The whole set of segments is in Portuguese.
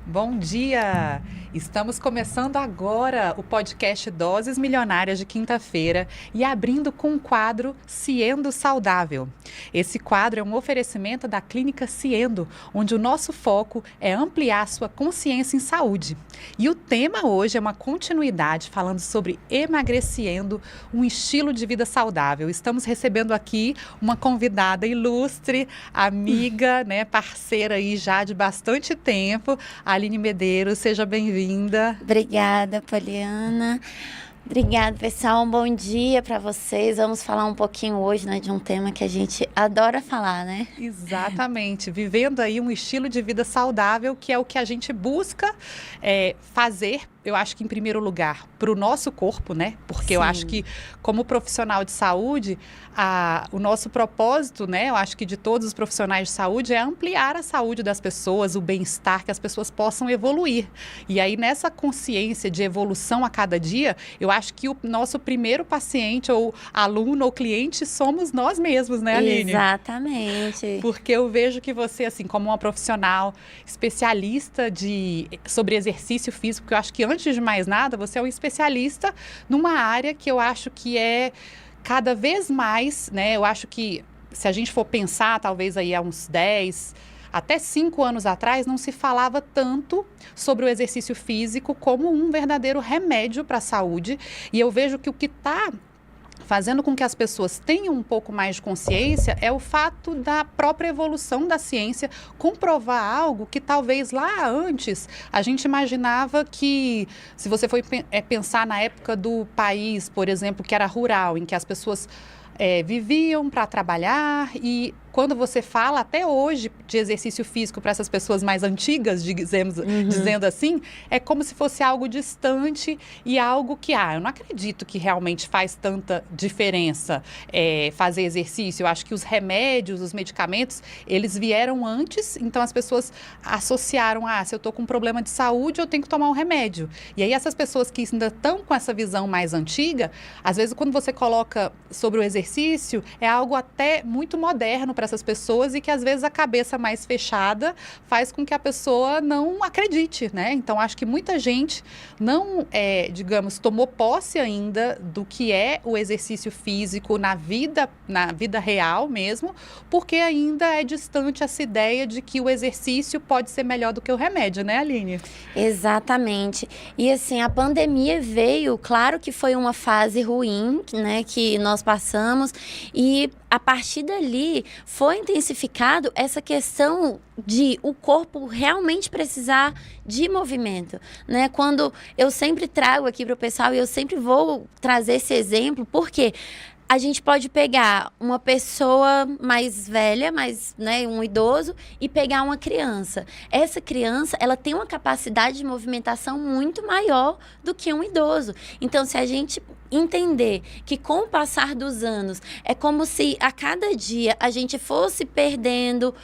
Bom dia! Estamos começando agora o podcast Doses Milionárias de quinta-feira e abrindo com o quadro Ciendo Saudável. Esse quadro é um oferecimento da Clínica Ciendo, onde o nosso foco é ampliar sua consciência em saúde. E o tema hoje é uma continuidade falando sobre emagrecendo, um estilo de vida saudável. Estamos recebendo aqui uma convidada ilustre, amiga, parceira aí já de bastante tempo, Aline Medeiros. Seja bem-vinda. Obrigada, Poliana. Obrigada, pessoal. Um bom dia para vocês. Vamos falar um pouquinho hoje, de um tema que a gente adora falar, né? Exatamente. Vivendo aí um estilo de vida saudável, que é o que a gente busca fazer, eu acho que em primeiro lugar, para o nosso corpo, né? Porque Sim. Eu acho que como profissional de saúde, o nosso propósito, né? Eu acho que de todos os profissionais de saúde é ampliar a saúde das pessoas, o bem-estar, que as pessoas possam evoluir. E aí nessa consciência de evolução a cada dia, eu acho que o nosso primeiro paciente ou aluno ou cliente somos nós mesmos, né, Aline? Exatamente. Porque eu vejo que você, assim, como uma profissional especialista sobre exercício físico, que eu acho que antes de mais nada, você é um especialista numa área que eu acho que é cada vez mais, né? Eu acho que se a gente for pensar, talvez aí há uns 10, até 5 anos atrás, não se falava tanto sobre o exercício físico como um verdadeiro remédio para a saúde. E eu vejo que o que está fazendo com que as pessoas tenham um pouco mais de consciência é o fato da própria evolução da ciência comprovar algo que talvez lá antes a gente imaginava que, se você for pensar na época do país, por exemplo, que era rural, em que as pessoas viviam para trabalhar, e quando você fala até hoje de exercício físico para essas pessoas mais antigas, dizendo assim, é como se fosse algo distante e algo que, eu não acredito que realmente faz tanta diferença fazer exercício. Eu acho que os remédios, os medicamentos, eles vieram antes, então as pessoas associaram, se eu estou com um problema de saúde, eu tenho que tomar um remédio. E aí essas pessoas que ainda estão com essa visão mais antiga, às vezes quando você coloca sobre o exercício, é algo até muito moderno para essas pessoas e que às vezes a cabeça mais fechada faz com que a pessoa não acredite, né? Então acho que muita gente não, tomou posse ainda do que é o exercício físico na vida real mesmo, porque ainda é distante essa ideia de que o exercício pode ser melhor do que o remédio, né, Aline? Exatamente. E assim, a pandemia veio, claro que foi uma fase ruim, né, que nós passamos, e a partir dali foi intensificado essa questão de o corpo realmente precisar de movimento, né? Quando eu sempre trago aqui para o pessoal, e eu sempre vou trazer esse exemplo, porque a gente pode pegar uma pessoa mais velha, um idoso, e pegar uma criança. Essa criança, ela tem uma capacidade de movimentação muito maior do que um idoso. Então, se a gente entender que com o passar dos anos, é como se a cada dia a gente fosse perdendo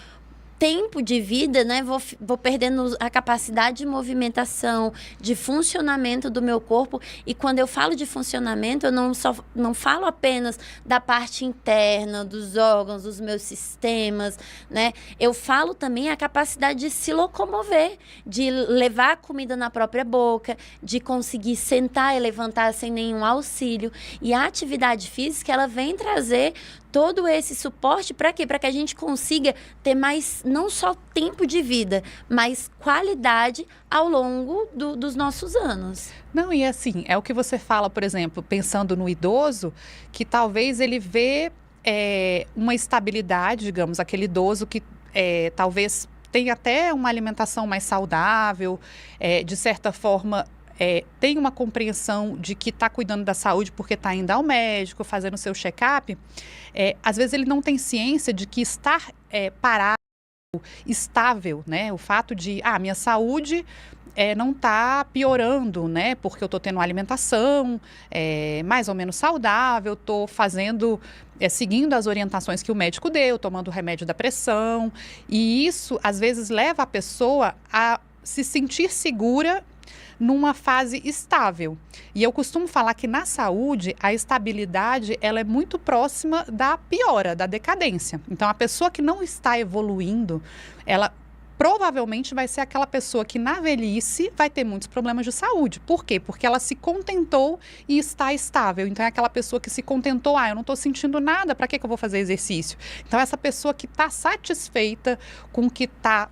tempo de vida, né? Vou perdendo a capacidade de movimentação, de funcionamento do meu corpo. E quando eu falo de funcionamento, eu não falo apenas da parte interna, dos órgãos, dos meus sistemas, né? Eu falo também a capacidade de se locomover, de levar a comida na própria boca, de conseguir sentar e levantar sem nenhum auxílio. E a atividade física, ela vem trazer todo esse suporte para quê? Para que a gente consiga ter mais, não só tempo de vida, mas qualidade ao longo dos nossos anos. Não, e assim, é o que você fala, por exemplo, pensando no idoso, que talvez ele vê uma estabilidade, digamos, aquele idoso que talvez tenha até uma alimentação mais saudável, de certa forma, tem uma compreensão de que está cuidando da saúde porque está indo ao médico, fazendo seu check-up, às vezes ele não tem ciência de que estar parado, estável, né? O fato de, minha saúde não está piorando, né? Porque eu estou tendo uma alimentação mais ou menos saudável, estou seguindo as orientações que o médico deu, tomando o remédio da pressão, e isso às vezes leva a pessoa a se sentir segura numa fase estável. E eu costumo falar que na saúde a estabilidade ela é muito próxima da piora, da decadência. Então a pessoa que não está evoluindo, ela provavelmente vai ser aquela pessoa que na velhice vai ter muitos problemas de saúde. Por quê? Porque ela se contentou e está estável. Então é aquela pessoa que se contentou, eu não estou sentindo nada, para que eu vou fazer exercício? Então essa pessoa que está satisfeita com o que está,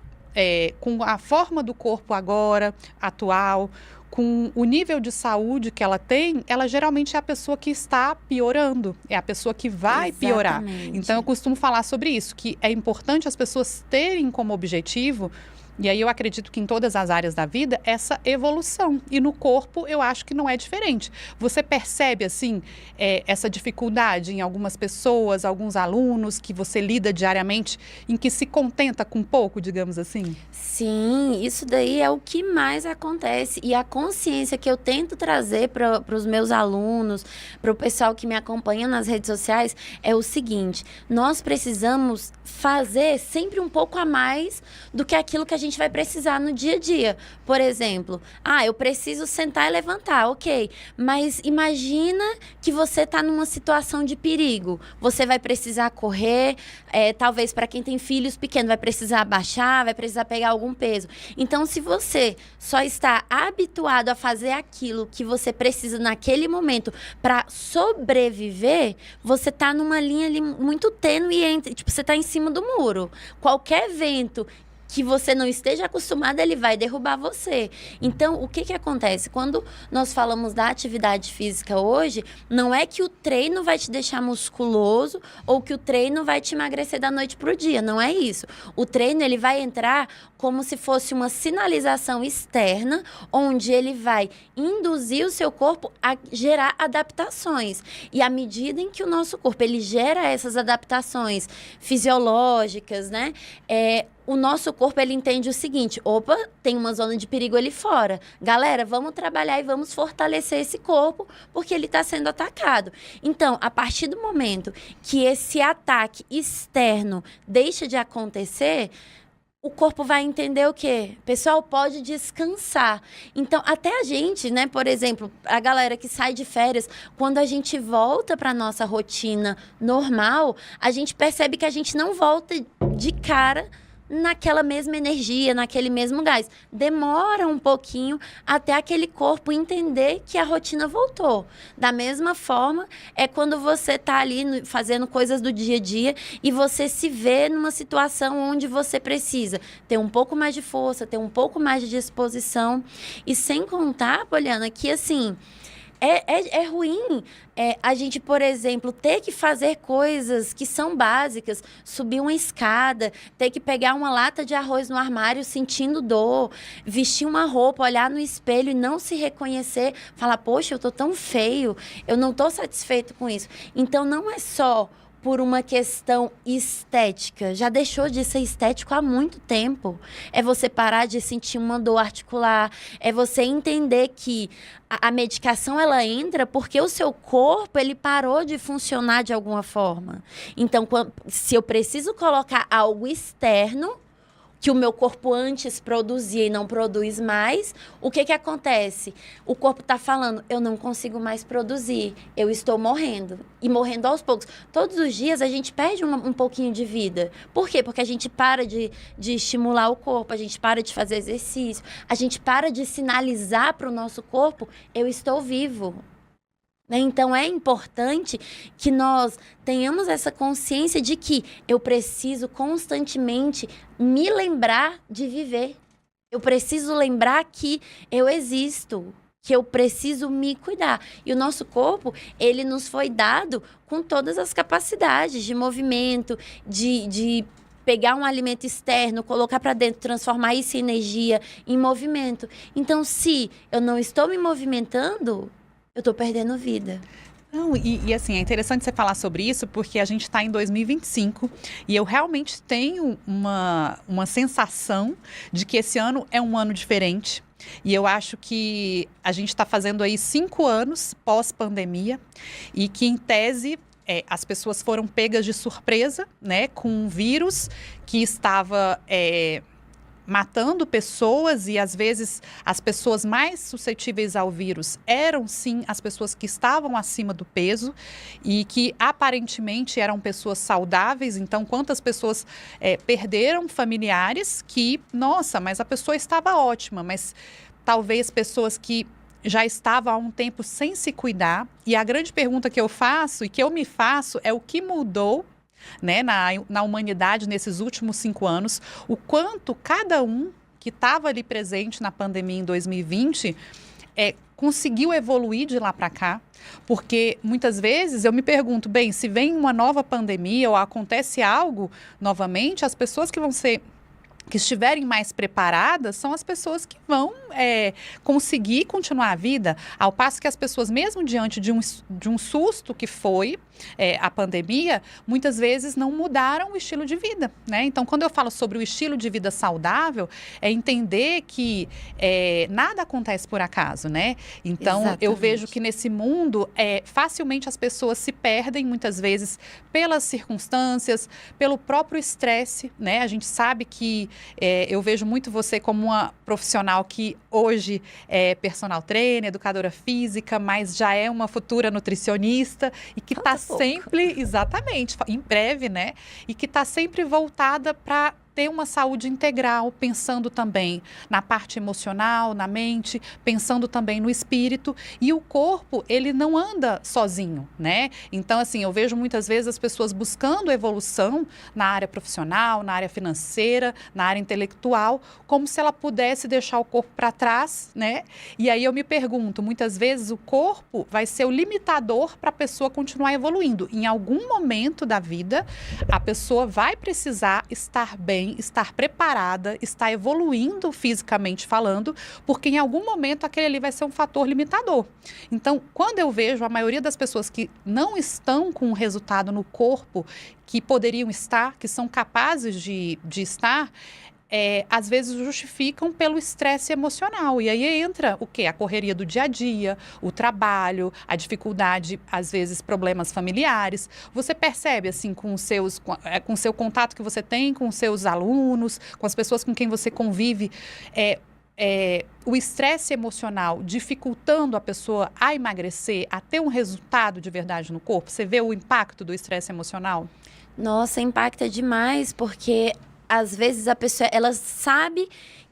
com a forma do corpo agora, atual, com o nível de saúde que ela tem, ela geralmente é a pessoa que está piorando, é a pessoa que vai piorar. Então eu costumo falar sobre isso, que é importante as pessoas terem como objetivo, e aí eu acredito que em todas as áreas da vida, essa evolução. E no corpo eu acho que não é diferente. Você percebe, assim, essa dificuldade em algumas pessoas, alguns alunos que você lida diariamente, em que se contenta com pouco, digamos assim? Sim, isso daí é o que mais acontece. E a consciência que eu tento trazer para os meus alunos, para o pessoal que me acompanha nas redes sociais, é o seguinte: nós precisamos fazer sempre um pouco a mais do que aquilo que a gente vai precisar no dia a dia. Por exemplo, eu preciso sentar e levantar, ok. Mas imagina que você está numa situação de perigo. Você vai precisar correr, talvez para quem tem filhos pequenos, vai precisar abaixar, vai precisar pegar algum peso. Então, se você só está habituado a fazer aquilo que você precisa naquele momento para sobreviver, você está numa linha ali muito tênue entre, tipo, você está em cima do muro. Qualquer vento que você não esteja acostumado, ele vai derrubar você. Então, o que acontece? Quando nós falamos da atividade física hoje, não é que o treino vai te deixar musculoso ou que o treino vai te emagrecer da noite para o dia, não é isso. O treino, ele vai entrar como se fosse uma sinalização externa, onde ele vai induzir o seu corpo a gerar adaptações. E à medida em que o nosso corpo, ele gera essas adaptações fisiológicas, né? O nosso corpo, ele entende o seguinte: opa, tem uma zona de perigo ali fora. Galera, vamos trabalhar e vamos fortalecer esse corpo, porque ele está sendo atacado. Então, a partir do momento que esse ataque externo deixa de acontecer, o corpo vai entender o quê? Pessoal, pode descansar. Então, até a gente, né, por exemplo, a galera que sai de férias, quando a gente volta para nossa rotina normal, a gente percebe que a gente não volta de cara naquela mesma energia, naquele mesmo gás. Demora um pouquinho até aquele corpo entender que a rotina voltou. Da mesma forma, é quando você está ali fazendo coisas do dia a dia e você se vê numa situação onde você precisa ter um pouco mais de força, ter um pouco mais de disposição. E sem contar, Poliana, que assim, é ruim a gente, por exemplo, ter que fazer coisas que são básicas, subir uma escada, ter que pegar uma lata de arroz no armário sentindo dor, vestir uma roupa, olhar no espelho e não se reconhecer, falar, poxa, eu tô tão feio, eu não tô satisfeito com isso. Então, não é só por uma questão estética. Já deixou de ser estético há muito tempo. É você parar de sentir uma dor articular, é você entender que a medicação, ela entra porque o seu corpo, ele parou de funcionar de alguma forma. Então, se eu preciso colocar algo externo, que o meu corpo antes produzia e não produz mais, o que acontece? O corpo está falando, eu não consigo mais produzir, eu estou morrendo. E morrendo aos poucos. Todos os dias a gente perde um pouquinho de vida. Por quê? Porque a gente para de estimular o corpo, a gente para de fazer exercício, a gente para de sinalizar para o nosso corpo, eu estou vivo. Então, é importante que nós tenhamos essa consciência de que eu preciso constantemente me lembrar de viver. Eu preciso lembrar que eu existo, que eu preciso me cuidar. E o nosso corpo, ele nos foi dado com todas as capacidades de movimento, de pegar um alimento externo, colocar para dentro, transformar isso em energia, em movimento. Então, se eu não estou me movimentando, eu tô perdendo vida. Não, e assim, é interessante você falar sobre isso, porque a gente está em 2025 e eu realmente tenho uma sensação de que esse ano é um ano diferente. E eu acho que a gente está fazendo aí 5 anos pós-pandemia e que, em tese, as pessoas foram pegas de surpresa, né, com um vírus que estava matando pessoas, e às vezes as pessoas mais suscetíveis ao vírus eram sim as pessoas que estavam acima do peso e que aparentemente eram pessoas saudáveis. Então, quantas pessoas perderam familiares que, nossa, mas a pessoa estava ótima, mas talvez pessoas que já estavam há um tempo sem se cuidar. E a grande pergunta que eu faço e que eu me faço é o que mudou, né, na humanidade nesses últimos 5 anos, o quanto cada um que estava ali presente na pandemia em 2020 conseguiu evoluir de lá para cá, porque muitas vezes eu me pergunto, bem, se vem uma nova pandemia ou acontece algo novamente, as pessoas que estiverem mais preparadas são as pessoas que vão conseguir continuar a vida, ao passo que as pessoas, mesmo diante de um susto que foi a pandemia, muitas vezes não mudaram o estilo de vida, né? Então, quando eu falo sobre o estilo de vida saudável, é entender que nada acontece por acaso, né? Então, Exatamente. Eu vejo que nesse mundo, facilmente as pessoas se perdem, muitas vezes, pelas circunstâncias, pelo próprio estresse, né? A gente sabe que eu vejo muito você como uma profissional que hoje é personal trainer, educadora física, mas já é uma futura nutricionista e que está sempre, exatamente, em breve, né? E que está sempre voltada para ter uma saúde integral, pensando também na parte emocional, na mente, pensando também no espírito. E o corpo, ele não anda sozinho, né? Então, assim, eu vejo muitas vezes as pessoas buscando evolução na área profissional, na área financeira, na área intelectual, como se ela pudesse deixar o corpo para trás, né? E aí eu me pergunto, muitas vezes o corpo vai ser o limitador para a pessoa continuar evoluindo. Em algum momento da vida, a pessoa vai precisar estar bem, estar preparada, estar evoluindo fisicamente falando, porque em algum momento aquele ali vai ser um fator limitador. Então, quando eu vejo a maioria das pessoas que não estão com um resultado no corpo que poderiam estar, que são capazes de estar, às vezes justificam pelo estresse emocional. E aí entra o quê? A correria do dia a dia, o trabalho, a dificuldade, às vezes problemas familiares. Você percebe, assim, com o seu contato que você tem com os seus alunos, com as pessoas com quem você convive, o estresse emocional dificultando a pessoa a emagrecer, a ter um resultado de verdade no corpo? Você vê o impacto do estresse emocional? Nossa, impacta demais, porque às vezes a pessoa, ela sabe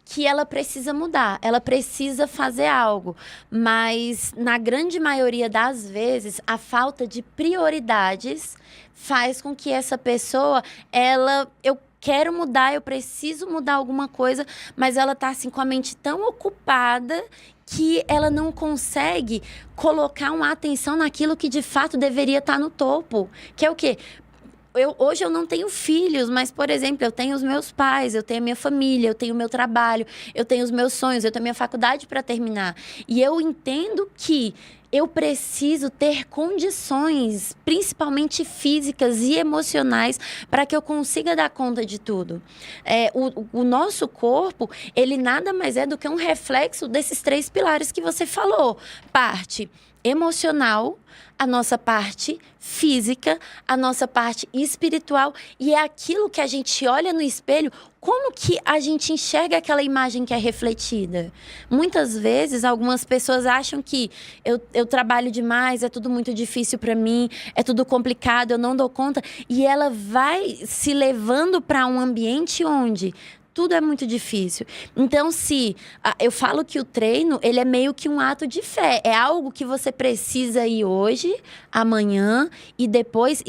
que ela precisa mudar, ela precisa fazer algo, mas na grande maioria das vezes a falta de prioridades faz com que essa pessoa, eu quero mudar, eu preciso mudar alguma coisa, mas ela tá assim com a mente tão ocupada que ela não consegue colocar uma atenção naquilo que de fato deveria estar no topo, que é o quê? Hoje eu não tenho filhos, mas, por exemplo, eu tenho os meus pais, eu tenho a minha família, eu tenho o meu trabalho, eu tenho os meus sonhos, eu tenho a minha faculdade para terminar. E eu entendo que eu preciso ter condições, principalmente físicas e emocionais, para que eu consiga dar conta de tudo. O nosso corpo, ele nada mais é do que um reflexo desses 3 pilares que você falou. Parte emocional, a nossa parte física, a nossa parte espiritual, e é aquilo que a gente olha no espelho, como que a gente enxerga aquela imagem que é refletida. Muitas vezes, algumas pessoas acham que eu trabalho demais, é tudo muito difícil para mim, é tudo complicado, eu não dou conta, e ela vai se levando para um ambiente onde tudo é muito difícil. Então, eu falo que o treino, ele é meio que um ato de fé. É algo que você precisa ir hoje, amanhã e depois.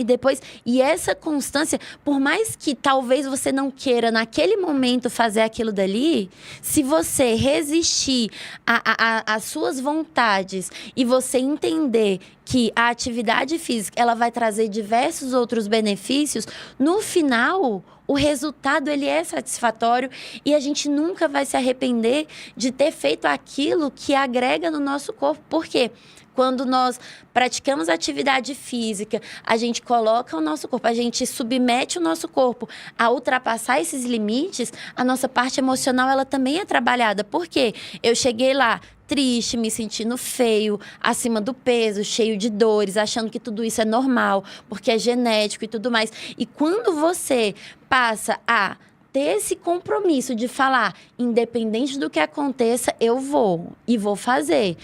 E essa constância, por mais que talvez você não queira naquele momento fazer aquilo dali, se você resistir às suas vontades e você entender que a atividade física, ela vai trazer diversos outros benefícios, no final, o resultado, ele é satisfatório e a gente nunca vai se arrepender de ter feito aquilo que agrega no nosso corpo. Por quê? Quando nós praticamos atividade física, a gente coloca o nosso corpo, a gente submete o nosso corpo a ultrapassar esses limites, a nossa parte emocional, ela também é trabalhada. Por quê? Eu cheguei lá triste, me sentindo feio, acima do peso, cheio de dores, achando que tudo isso é normal, porque é genético e tudo mais. E quando você passa a ter esse compromisso de falar, independente do que aconteça, eu vou e vou fazer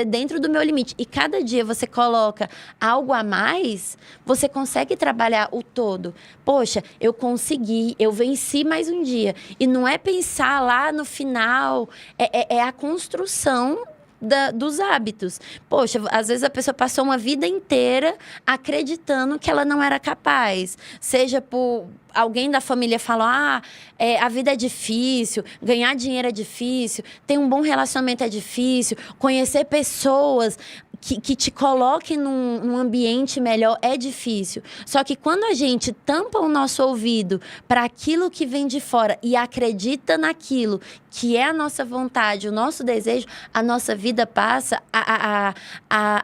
dentro do meu limite. E cada dia você coloca algo a mais, você consegue trabalhar o todo. Poxa, eu consegui, eu venci mais um dia. E não é pensar lá no final, é a construção dos hábitos. Poxa, às vezes a pessoa passou uma vida inteira acreditando que ela não era capaz. Seja por alguém da família falou, a vida é difícil, ganhar dinheiro é difícil, ter um bom relacionamento é difícil, conhecer pessoas que te coloquem num ambiente melhor é difícil. Só que quando a gente tampa o nosso ouvido para aquilo que vem de fora e acredita naquilo que é a nossa vontade, o nosso desejo, a nossa vida passa a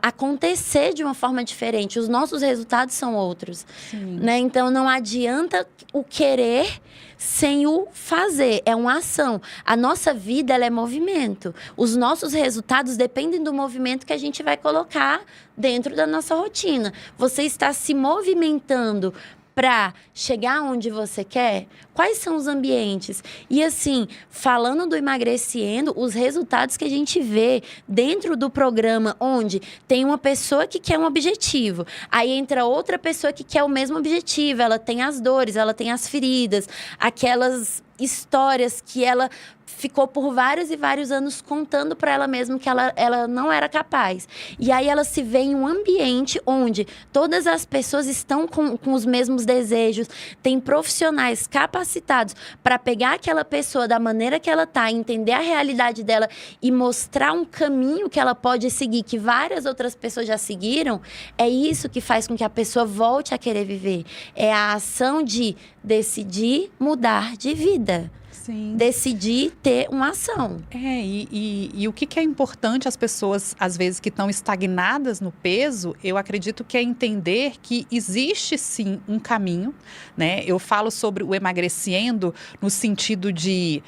acontecer de uma forma diferente. Os nossos resultados são outros. Né? Então, não adianta o querer sem o fazer. É uma ação. A nossa vida, ela é movimento. Os nossos resultados dependem do movimento que a gente vai colocar dentro da nossa rotina. Você está se movimentando para chegar onde você quer? Quais são os ambientes? E assim, falando do Emagrecendo, os resultados que a gente vê dentro do programa, onde tem uma pessoa que quer um objetivo, aí entra outra pessoa que quer o mesmo objetivo, ela tem as dores, ela tem as feridas, aquelas histórias que ela ficou por vários e vários anos contando para ela mesma que ela não era capaz. E aí ela se vê em um ambiente onde todas as pessoas estão com os mesmos desejos, tem profissionais capacitados para pegar aquela pessoa da maneira que ela está, entender a realidade dela e mostrar um caminho que ela pode seguir, que várias outras pessoas já seguiram. É isso que faz com que a pessoa volte a querer viver. É a ação de decidir mudar de vida. Sim. Decidir ter uma ação. E o que é importante as pessoas, às vezes, que estão estagnadas no peso, eu acredito que é entender que existe, sim, um caminho, né? Eu falo sobre o emagrecendo no sentido de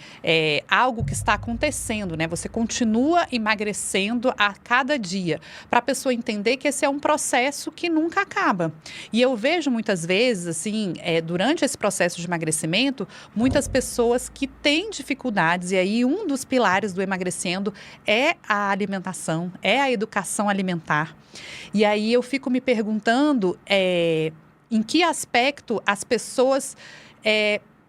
algo que está acontecendo, né? Você continua emagrecendo a cada dia, para a pessoa entender que esse é um processo que nunca acaba. E eu vejo muitas vezes, assim, durante esse processo de emagrecimento, muitas pessoas que têm dificuldades, e aí um dos pilares do emagrecendo é a alimentação, é a educação alimentar. E aí eu fico me perguntando em que aspecto as pessoas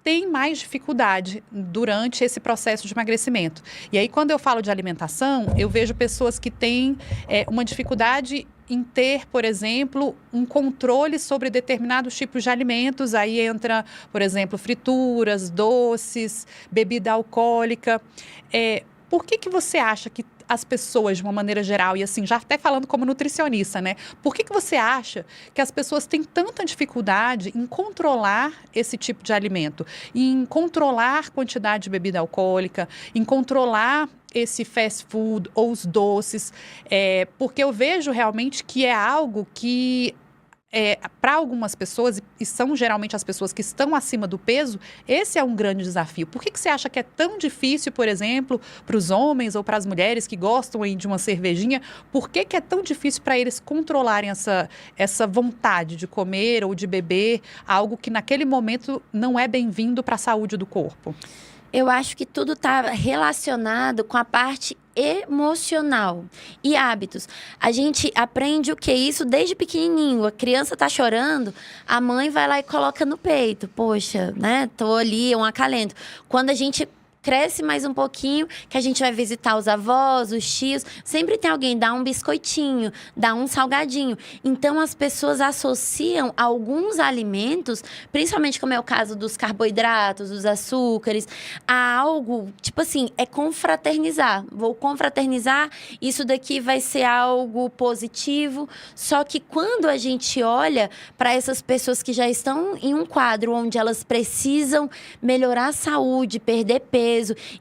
têm mais dificuldade durante esse processo de emagrecimento. E aí, quando eu falo de alimentação, eu vejo pessoas que têm uma dificuldade em ter, por exemplo, um controle sobre determinados tipos de alimentos. Aí entra, por exemplo, frituras, doces, bebida alcoólica. Por que você acha que as pessoas, de uma maneira geral, e assim, já até falando como nutricionista, né? Por que você acha que as pessoas têm tanta dificuldade em controlar esse tipo de alimento? Em controlar a quantidade de bebida alcoólica, em controlar esse fast food ou os doces? Porque eu vejo realmente que é algo que para algumas pessoas, e são geralmente as pessoas que estão acima do peso, esse é um grande desafio. Por que você acha que é tão difícil, por exemplo, para os homens ou para as mulheres que gostam aí de uma cervejinha, por que é tão difícil para eles controlarem essa vontade de comer ou de beber algo que naquele momento não é bem-vindo para a saúde do corpo? Eu acho que tudo está relacionado com a parte emocional e hábitos. A gente aprende o que é isso desde pequenininho. A criança tá chorando, a mãe vai lá e coloca no peito. Poxa, né? Tô ali, é um acalento. Quando a gente cresce mais um pouquinho, que a gente vai visitar os avós, os tios, sempre tem alguém, dá um biscoitinho, dá um salgadinho. Então, as pessoas associam alguns alimentos, principalmente como é o caso dos carboidratos, dos açúcares, a algo, tipo assim, confraternizar. Vou confraternizar, isso daqui vai ser algo positivo. Só que quando a gente olha para essas pessoas que já estão em um quadro onde elas precisam melhorar a saúde, perder peso,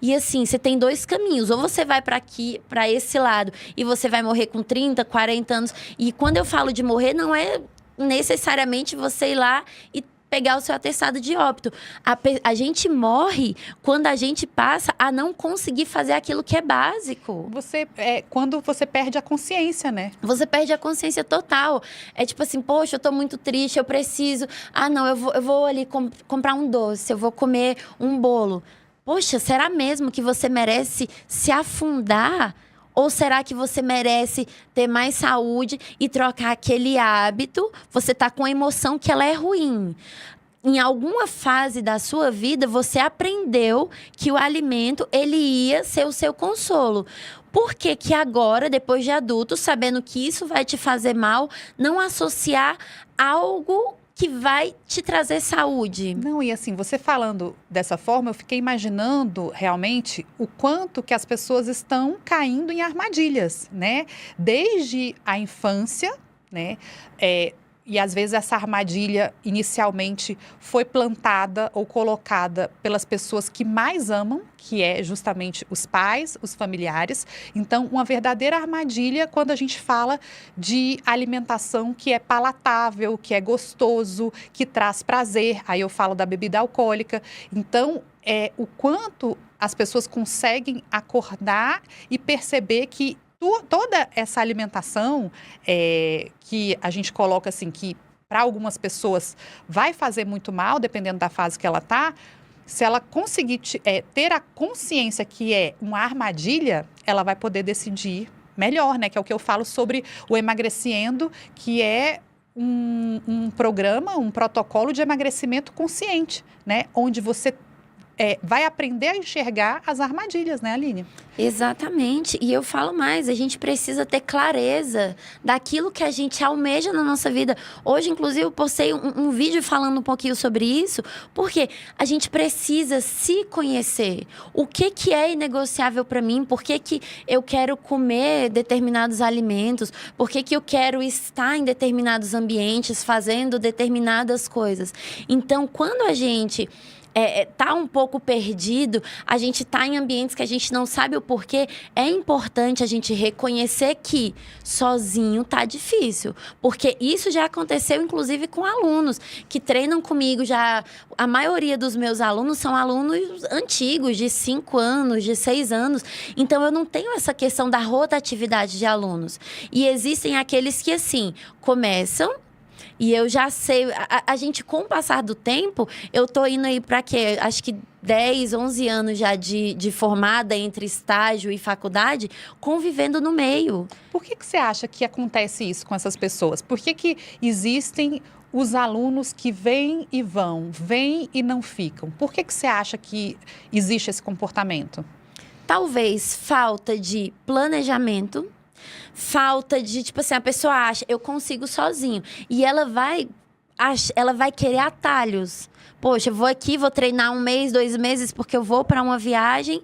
e assim, você tem dois caminhos. Ou você vai para esse lado, e você vai morrer com 30, 40 anos. E quando eu falo de morrer, não é necessariamente você ir lá e pegar o seu atestado de óbito. A gente morre quando a gente passa a não conseguir fazer aquilo que é básico. Quando você perde a consciência, né? Você perde a consciência total. É tipo assim, poxa, eu tô muito triste, eu preciso... Ah, não, eu vou ali comprar um doce, eu vou comer um bolo. Poxa, será mesmo que você merece se afundar? Ou será que você merece ter mais saúde e trocar aquele hábito? Você tá com a emoção que ela é ruim. Em alguma fase da sua vida, você aprendeu que o alimento, ele ia ser o seu consolo. Por que que agora, depois de adulto, sabendo que isso vai te fazer mal, não associar algo que vai te trazer saúde? Não, e assim, você falando dessa forma, eu fiquei imaginando realmente o quanto que as pessoas estão caindo em armadilhas, né? Desde a infância, né? E às vezes essa armadilha inicialmente foi plantada ou colocada pelas pessoas que mais amam, que é justamente os pais, os familiares. Então, uma verdadeira armadilha quando a gente fala de alimentação que é palatável, que é gostoso, que traz prazer. Aí eu falo da bebida alcoólica. Então, o quanto as pessoas conseguem acordar e perceber que toda essa alimentação que a gente coloca assim, que para algumas pessoas vai fazer muito mal, dependendo da fase que ela está, se ela conseguir ter a consciência que é uma armadilha, ela vai poder decidir melhor, né? Que é o que eu falo sobre o Emagrecendo, que é um programa, um protocolo de emagrecimento consciente, né? Onde você vai aprender a enxergar as armadilhas, né, Aline? Exatamente. E eu falo mais, a gente precisa ter clareza daquilo que a gente almeja na nossa vida. Hoje, inclusive, eu postei um vídeo falando um pouquinho sobre isso, porque a gente precisa se conhecer. O que é inegociável para mim? Por que eu quero comer determinados alimentos? Por que eu quero estar em determinados ambientes, fazendo determinadas coisas? Então, quando a gente tá um pouco perdido, a gente tá em ambientes que a gente não sabe o porquê, é importante a gente reconhecer que sozinho tá difícil. Porque isso já aconteceu, inclusive, com alunos que treinam comigo já. A maioria dos meus alunos são alunos antigos, de 5 anos, de 6 anos. Então, eu não tenho essa questão da rotatividade de alunos. E existem aqueles que, assim, começam. E eu já sei, a gente, com o passar do tempo, eu tô indo aí para quê? Acho que 10, 11 anos já de formada entre estágio e faculdade, convivendo no meio. Por que você acha que acontece isso com essas pessoas? Por que existem os alunos que vêm e vão, vêm e não ficam? Por que você acha que existe esse comportamento? Talvez falta de planejamento. Falta de, tipo assim, a pessoa acha, eu consigo sozinho. E ela vai querer atalhos. Poxa, eu vou aqui, vou treinar 1 mês, 2 meses, porque eu vou para uma viagem.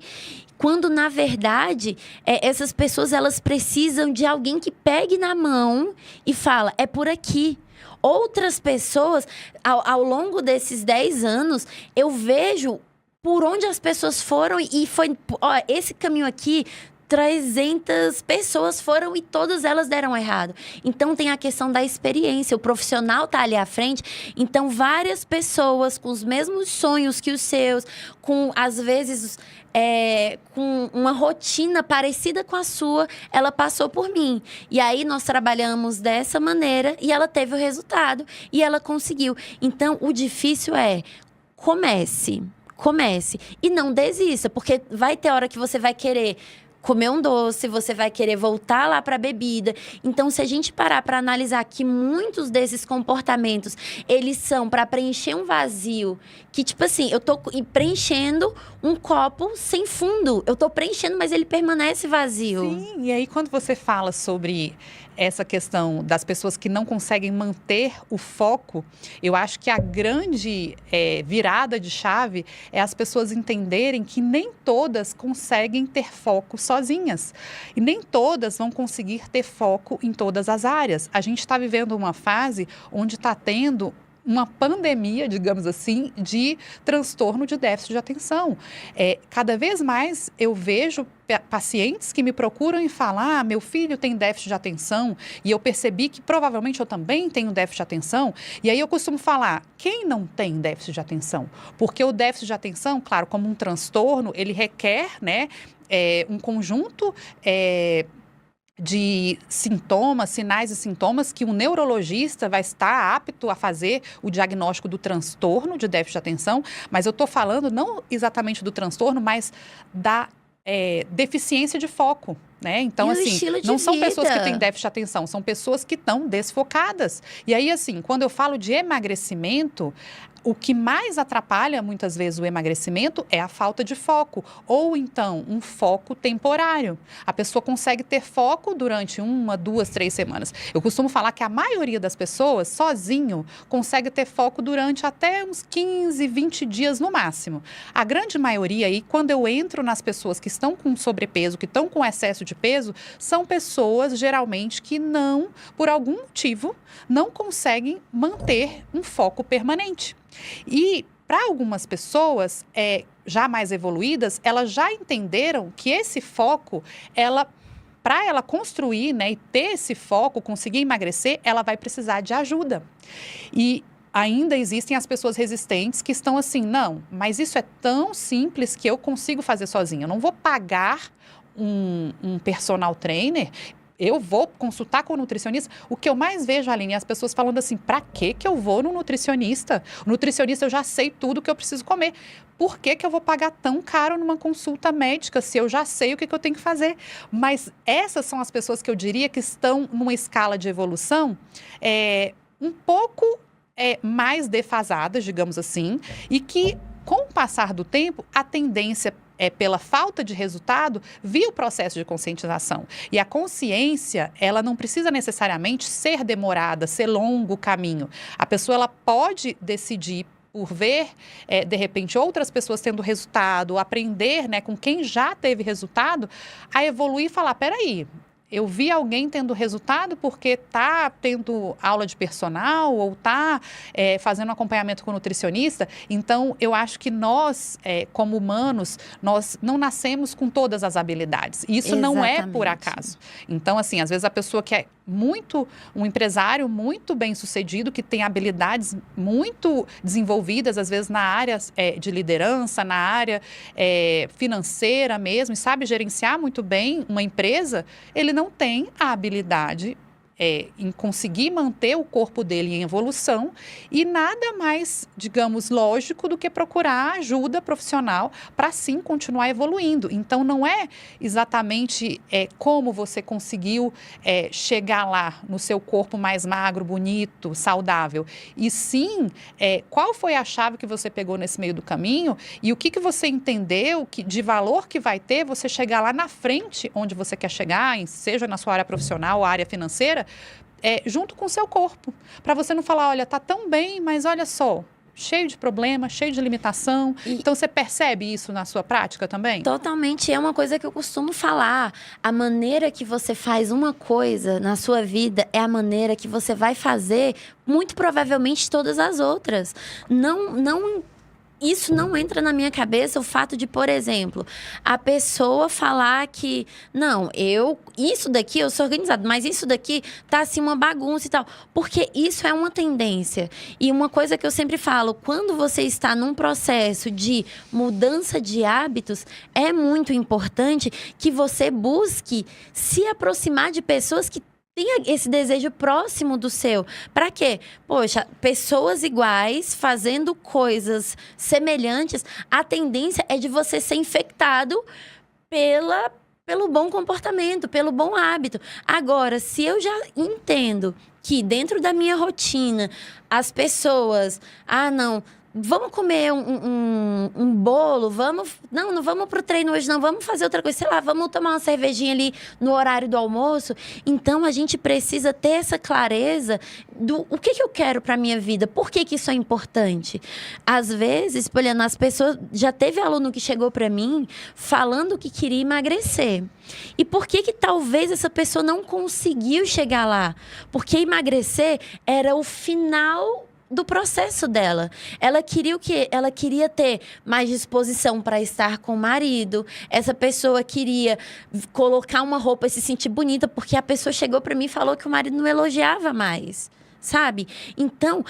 Quando, na verdade, essas pessoas, elas precisam de alguém que pegue na mão e fala, é por aqui. Outras pessoas, ao longo desses 10 anos, eu vejo por onde as pessoas foram e foi, ó, esse caminho aqui... 300 pessoas foram e todas elas deram errado. Então, tem a questão da experiência. O profissional está ali à frente. Então, várias pessoas com os mesmos sonhos que os seus, com, às vezes, com uma rotina parecida com a sua, ela passou por mim. E aí, nós trabalhamos dessa maneira e ela teve o resultado e ela conseguiu. Então, o difícil é comece e não desista, porque vai ter hora que você vai querer comer um doce, você vai querer voltar lá para a bebida. Então, se a gente parar para analisar que muitos desses comportamentos, eles são para preencher um vazio, que tipo assim, eu tô preenchendo um copo sem fundo. Eu tô preenchendo, mas ele permanece vazio. Sim, e aí quando você fala sobre essa questão das pessoas que não conseguem manter o foco, eu acho que a grande virada de chave é as pessoas entenderem que nem todas conseguem ter foco sozinhas. E nem todas vão conseguir ter foco em todas as áreas. A gente está vivendo uma fase onde está tendo uma pandemia, digamos assim, de transtorno de déficit de atenção. Cada vez mais eu vejo pacientes que me procuram e falam: meu filho tem déficit de atenção e eu percebi que provavelmente eu também tenho déficit de atenção. E aí eu costumo falar: quem não tem déficit de atenção? Porque o déficit de atenção, claro, como um transtorno, ele requer, né, um conjunto de sintomas, sinais e sintomas que o neurologista vai estar apto a fazer o diagnóstico do transtorno de déficit de atenção, mas eu estou falando não exatamente do transtorno, mas da deficiência de foco, né? Então, assim, não são pessoas que têm déficit de atenção, são pessoas que estão desfocadas. E aí, assim, quando eu falo de emagrecimento, o que mais atrapalha, muitas vezes, o emagrecimento é a falta de foco, ou então um foco temporário. A pessoa consegue ter foco durante 1, 2, 3 semanas. Eu costumo falar que a maioria das pessoas, sozinho, consegue ter foco durante até uns 15, 20 dias no máximo. A grande maioria, aí, quando eu entro nas pessoas que estão com sobrepeso, que estão com excesso de peso, são pessoas, geralmente, que não, por algum motivo, não conseguem manter um foco permanente. E para algumas pessoas já mais evoluídas, elas já entenderam que esse foco, para ela construir, né, e ter esse foco, conseguir emagrecer, ela vai precisar de ajuda. E ainda existem as pessoas resistentes que estão assim: não, mas isso é tão simples que eu consigo fazer sozinha. Eu não vou pagar um personal trainer. Eu vou consultar com o nutricionista. O que eu mais vejo, Aline, é as pessoas falando assim: pra que eu vou no nutricionista? O nutricionista, eu já sei tudo que eu preciso comer. Por que eu vou pagar tão caro numa consulta médica se eu já sei o que eu tenho que fazer? Mas essas são as pessoas que eu diria que estão numa escala de evolução um pouco mais defasadas, digamos assim, e que, com o passar do tempo, a tendência pela falta de resultado, via o processo de conscientização. E a consciência, ela não precisa necessariamente ser demorada, ser longo o caminho. A pessoa, ela pode decidir por ver, de repente, outras pessoas tendo resultado, aprender, né, com quem já teve resultado, a evoluir e falar: peraí, eu vi alguém tendo resultado porque está tendo aula de personal ou está fazendo acompanhamento com o nutricionista. Então, eu acho que nós, como humanos, nós não nascemos com todas as habilidades. E isso não é por acaso. Então, assim, às vezes a pessoa que é um empresário muito bem sucedido, que tem habilidades muito desenvolvidas, às vezes na área de liderança, na área financeira mesmo, e sabe gerenciar muito bem uma empresa, ele não tem a habilidade em conseguir manter o corpo dele em evolução, e nada mais, digamos, lógico do que procurar ajuda profissional para sim continuar evoluindo. Então, não é exatamente como você conseguiu chegar lá no seu corpo mais magro, bonito, saudável, e sim qual foi a chave que você pegou nesse meio do caminho e o que você entendeu de valor que vai ter você chegar lá na frente onde você quer chegar, seja na sua área profissional ou área financeira, junto com o seu corpo. Para você não falar: olha, tá tão bem, mas olha só, cheio de problema, cheio de limitação. Então, você percebe isso na sua prática também? Totalmente. É uma coisa que eu costumo falar. A maneira que você faz uma coisa na sua vida é a maneira que você vai fazer, muito provavelmente, todas as outras. Isso não entra na minha cabeça, o fato de, por exemplo, a pessoa falar que, não, isso daqui eu sou organizado, mas isso daqui tá assim uma bagunça e tal. Porque isso é uma tendência. E uma coisa que eu sempre falo: quando você está num processo de mudança de hábitos, é muito importante que você busque se aproximar de pessoas que tenha esse desejo próximo do seu. Para quê? Poxa, pessoas iguais, fazendo coisas semelhantes, a tendência é de você ser infectado pelo bom comportamento, pelo bom hábito. Agora, se eu já entendo que dentro da minha rotina, as pessoas... vamos comer um bolo, não vamos pro treino hoje, não, vamos fazer outra coisa, sei lá, vamos tomar uma cervejinha ali no horário do almoço. Então, a gente precisa ter essa clareza do o que eu quero pra minha vida, por que isso é importante. Às vezes, olhando as pessoas, já teve aluno que chegou pra mim falando que queria emagrecer. E por que talvez essa pessoa não conseguiu chegar lá? Porque emagrecer era o final do processo dela. Ela queria o quê? Ela queria ter mais disposição para estar com o marido. Essa pessoa queria colocar uma roupa e se sentir bonita, porque a pessoa chegou para mim e falou que o marido não elogiava mais, sabe? Então,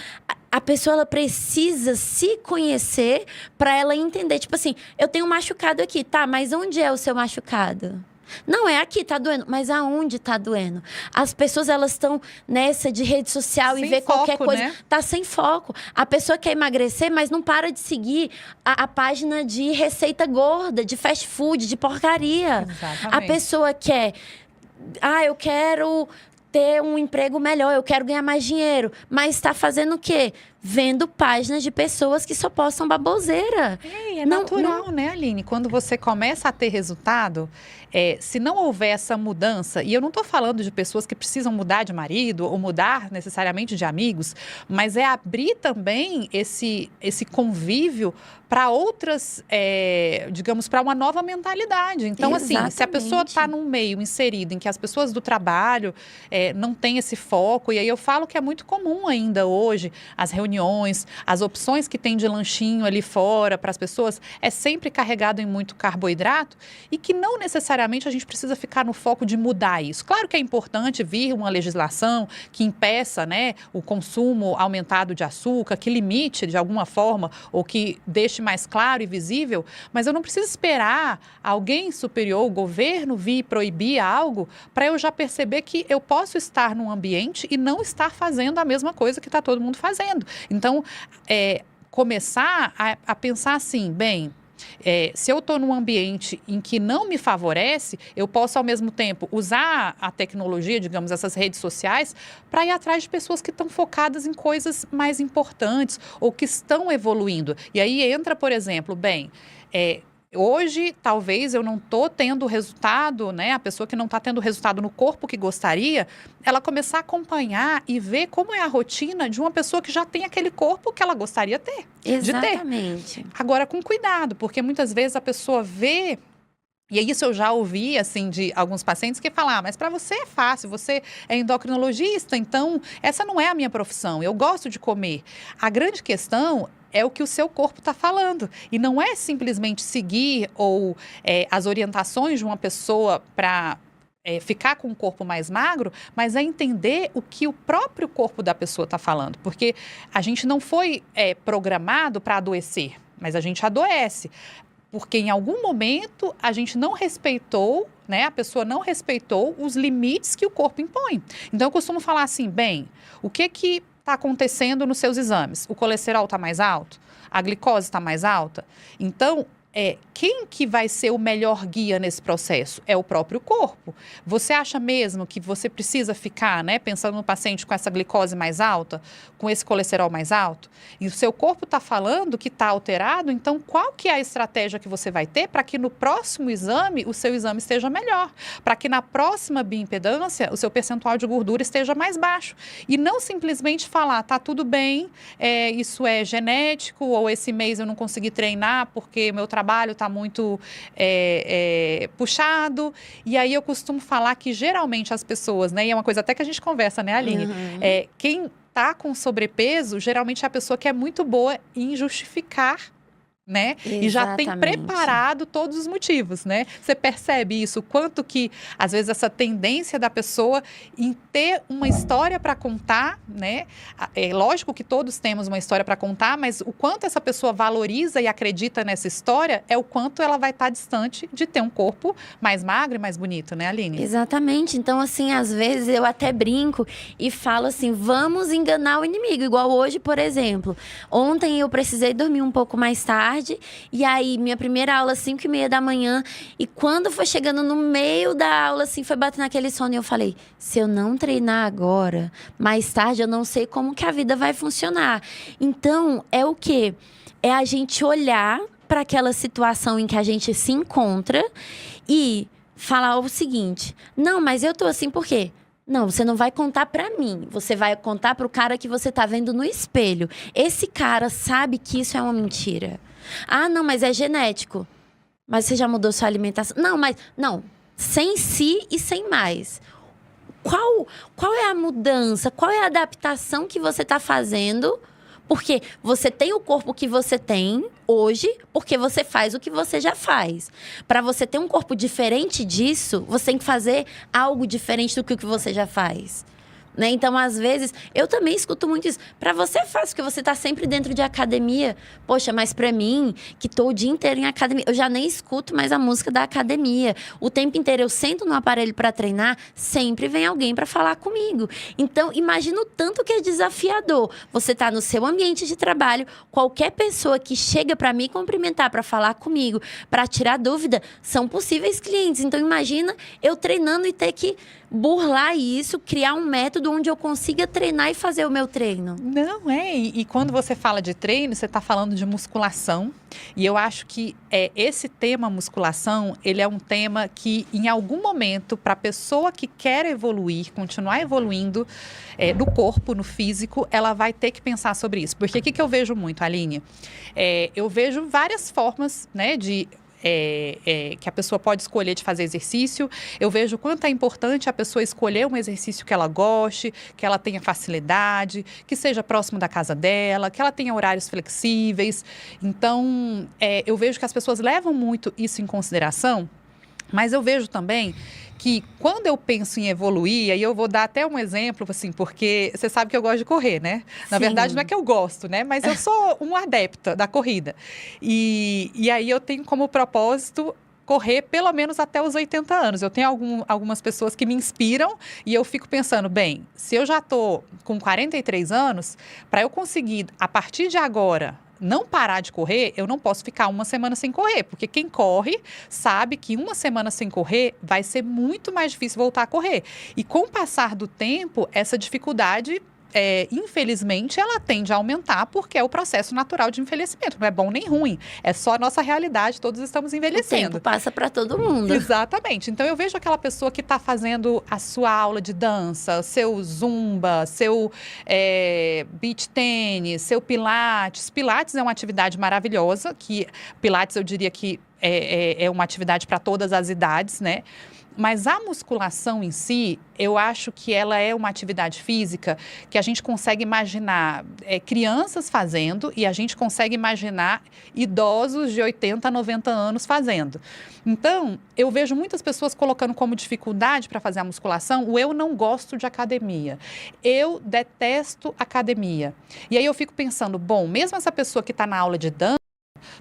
a pessoa ela precisa se conhecer para ela entender. Tipo assim, eu tenho um machucado aqui, tá? Mas onde é o seu machucado? Não, é aqui, tá doendo. Mas aonde tá doendo? As pessoas, elas estão nessa de rede social Sem e ver foco, qualquer coisa. né? Tá sem foco. A pessoa quer emagrecer, mas não para de seguir a página de receita gorda, de fast food, de porcaria. Exatamente. A pessoa quer... eu quero ter um emprego melhor, eu quero ganhar mais dinheiro. Mas está fazendo o quê? Vendo páginas de pessoas que só postam baboseira. É natural, né, Aline? Quando você começa a ter resultado, se não houver essa mudança, e eu não estou falando de pessoas que precisam mudar de marido ou mudar necessariamente de amigos, mas é abrir também esse convívio para outras, digamos, para uma nova mentalidade. Então, assim, se a pessoa está num meio inserido em que as pessoas do trabalho não têm esse foco, e aí eu falo que é muito comum ainda hoje, as reuniões, as opções que tem de lanchinho ali fora para as pessoas, é sempre carregado em muito carboidrato e que não necessariamente a gente precisa ficar no foco de mudar isso. Claro que é importante vir uma legislação que impeça, né, o consumo aumentado de açúcar, que limite de alguma forma ou que deixe mais claro e visível, mas eu não preciso esperar alguém superior, o governo, vir proibir algo para eu já perceber que eu posso estar num ambiente e não estar fazendo a mesma coisa que está todo mundo fazendo. Então, começar a pensar assim, bem, se eu estou num ambiente em que não me favorece, eu posso, ao mesmo tempo, usar a tecnologia, digamos, essas redes sociais, para ir atrás de pessoas que estão focadas em coisas mais importantes ou que estão evoluindo. E aí entra, por exemplo, hoje, talvez eu não estou tendo resultado, né? A pessoa que não está tendo resultado no corpo que gostaria, ela começar a acompanhar e ver como é a rotina de uma pessoa que já tem aquele corpo que ela gostaria de ter. Exatamente. Agora, com cuidado, porque muitas vezes a pessoa vê... E isso eu já ouvi, assim, de alguns pacientes que falam, mas para você é fácil, você é endocrinologista, então essa não é a minha profissão, eu gosto de comer. A grande questão é o que o seu corpo está falando. E não é simplesmente seguir as orientações de uma pessoa para ficar com um corpo mais magro, mas é entender o que o próprio corpo da pessoa está falando. Porque a gente não foi programado para adoecer, mas a gente adoece. Porque em algum momento a gente não respeitou, né? A pessoa não respeitou os limites que o corpo impõe. Então eu costumo falar assim, o que está acontecendo nos seus exames? O colesterol está mais alto? A glicose está mais alta? Então, quem que vai ser o melhor guia nesse processo? É o próprio corpo. Você acha mesmo que você precisa ficar, né, pensando no paciente com essa glicose mais alta, com esse colesterol mais alto? E o seu corpo está falando que está alterado, então qual que é a estratégia que você vai ter para que no próximo exame, o seu exame esteja melhor? Para que na próxima bioimpedância, o seu percentual de gordura esteja mais baixo? E não simplesmente falar, tá tudo bem, isso é genético, ou esse mês eu não consegui treinar porque meu trabalho está muito puxado. E aí eu costumo falar que geralmente as pessoas, né, e é uma coisa até que a gente conversa, né, Aline? Quem está com sobrepeso, geralmente é a pessoa que é muito boa em justificar, né? Exatamente. E já tem preparado todos os motivos, né? Você percebe isso, quanto que, às vezes, essa tendência da pessoa em ter uma história para contar, né? É lógico que todos temos uma história para contar, mas o quanto essa pessoa valoriza e acredita nessa história é o quanto ela vai estar distante de ter um corpo mais magro e mais bonito, né, Aline? Exatamente. Então, assim, às vezes eu até brinco e falo assim, vamos enganar o inimigo. Igual hoje, por exemplo. Ontem eu precisei dormir um pouco mais tarde, e aí minha primeira aula às 5h30 da manhã, e quando foi chegando no meio da aula, assim, foi batendo aquele sono, e eu falei, se eu não treinar agora, mais tarde eu não sei como que a vida vai funcionar. Então, é o quê? É a gente olhar para aquela situação em que a gente se encontra e falar o seguinte, não, mas eu tô assim por quê? Não, você não vai contar pra mim. Você vai contar pro cara que você tá vendo no espelho. Esse cara sabe que isso é uma mentira. Ah, não, mas é genético. Mas você já mudou sua alimentação? Não, mas... Não, sem si e sem mais. Qual é a mudança? Qual é a adaptação que você tá fazendo Porque você tem o corpo que você tem hoje, porque você faz o que você já faz. Para você ter um corpo diferente disso, você tem que fazer algo diferente do que o que você já faz. Né? Então, às vezes, eu também escuto muito isso. Para você é fácil, porque você tá sempre dentro de academia. Poxa, mas para mim, que tô o dia inteiro em academia, eu já nem escuto mais a música da academia. O tempo inteiro eu sento no aparelho para treinar, sempre vem alguém para falar comigo. Então, imagina o tanto que é desafiador. Você tá no seu ambiente de trabalho, qualquer pessoa que chega para me cumprimentar, para falar comigo, para tirar dúvida, são possíveis clientes. Então, imagina eu treinando e ter que burlar isso, criar um método onde eu consiga treinar e fazer o meu treino. Não, e quando você fala de treino, você está falando de musculação. E eu acho que esse tema musculação, ele é um tema que, em algum momento, para a pessoa que quer evoluir, continuar evoluindo no corpo, no físico, ela vai ter que pensar sobre isso. Porque o que eu vejo muito, Aline? Eu vejo várias formas, né, que a pessoa pode escolher de fazer exercício. Eu vejo o quanto é importante a pessoa escolher um exercício que ela goste, que ela tenha facilidade, que seja próximo da casa dela, que ela tenha horários flexíveis. Então, eu vejo que as pessoas levam muito isso em consideração, mas eu vejo também que quando eu penso em evoluir, aí eu vou dar até um exemplo, assim, porque você sabe que eu gosto de correr, né? Na verdade, não é que eu gosto, né? Mas eu sou uma adepta da corrida. E aí eu tenho como propósito correr pelo menos até os 80 anos. Eu tenho algumas pessoas que me inspiram e eu fico pensando, bem, se eu já estou com 43 anos, para eu conseguir, a partir de agora, não parar de correr, eu não posso ficar uma semana sem correr, porque quem corre sabe que uma semana sem correr vai ser muito mais difícil voltar a correr. E com o passar do tempo, essa dificuldade, infelizmente, ela tende a aumentar, porque é o processo natural de envelhecimento. Não é bom nem ruim, é só a nossa realidade, todos estamos envelhecendo. O tempo passa para todo mundo. Exatamente. Então, eu vejo aquela pessoa que está fazendo a sua aula de dança, seu zumba, seu beach tênis, seu pilates. Pilates é uma atividade maravilhosa, que pilates eu diria que é uma atividade para todas as idades, né? Mas a musculação em si, eu acho que ela é uma atividade física que a gente consegue imaginar crianças fazendo e a gente consegue imaginar idosos de 80, 90 anos fazendo. Então, eu vejo muitas pessoas colocando como dificuldade para fazer a musculação o eu não gosto de academia. Eu detesto academia. E aí eu fico pensando, bom, mesmo essa pessoa que está na aula de dança,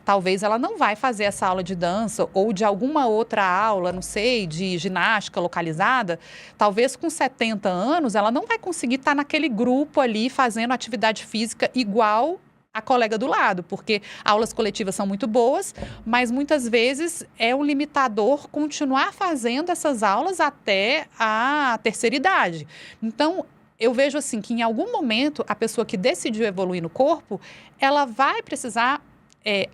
talvez ela não vai fazer essa aula de dança ou de alguma outra aula, não sei, de ginástica localizada. Talvez com 70 anos ela não vai conseguir estar naquele grupo ali fazendo atividade física igual a colega do lado, porque aulas coletivas são muito boas, mas muitas vezes é um limitador continuar fazendo essas aulas até a terceira idade. Então, eu vejo assim que em algum momento a pessoa que decidiu evoluir no corpo, ela vai precisar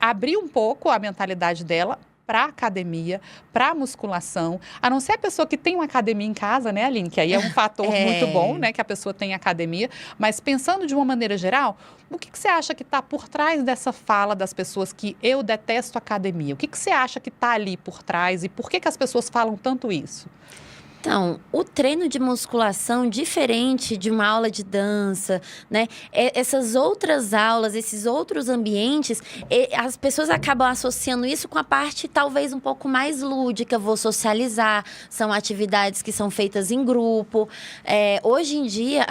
abrir um pouco a mentalidade dela para a academia, para a musculação, a não ser a pessoa que tem uma academia em casa, né, Aline? Que aí é um fator muito bom, né, que a pessoa tem academia. Mas pensando de uma maneira geral, o que você acha que está por trás dessa fala das pessoas que eu detesto academia? O que você acha que está ali por trás e por que as pessoas falam tanto isso? Então, o treino de musculação, diferente de uma aula de dança, né? Essas outras aulas, esses outros ambientes, as pessoas acabam associando isso com a parte talvez um pouco mais lúdica, vou socializar, são atividades que são feitas em grupo. Hoje em dia,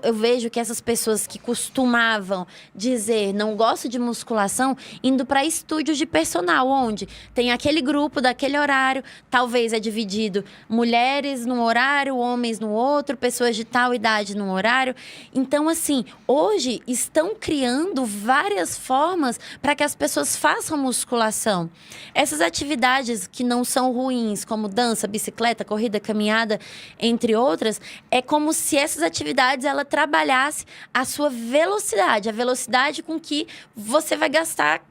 eu vejo que essas pessoas que costumavam dizer não gosto de musculação, indo para estúdios de personal, onde tem aquele grupo daquele horário, talvez é dividido mulheres num horário, homens no outro, pessoas de tal idade num horário. Então, assim, hoje estão criando várias formas para que as pessoas façam musculação. Essas atividades que não são ruins, como dança, bicicleta, corrida, caminhada, entre outras, é como se essas atividades ela trabalhasse a sua velocidade, a velocidade com que você vai gastar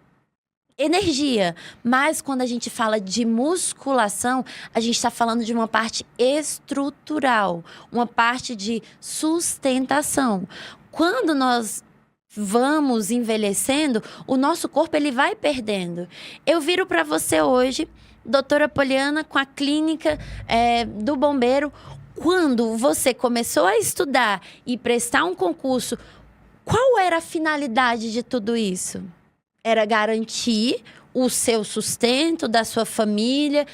energia. Mas quando a gente fala de musculação, a gente está falando de uma parte estrutural, uma parte de sustentação. Quando nós vamos envelhecendo, o nosso corpo ele vai perdendo. Eu viro para você hoje, doutora Poliana, com a clínica do bombeiro. Quando você começou a estudar e prestar um concurso, Qual era a finalidade de tudo isso? Era garantir o seu sustento, da sua família,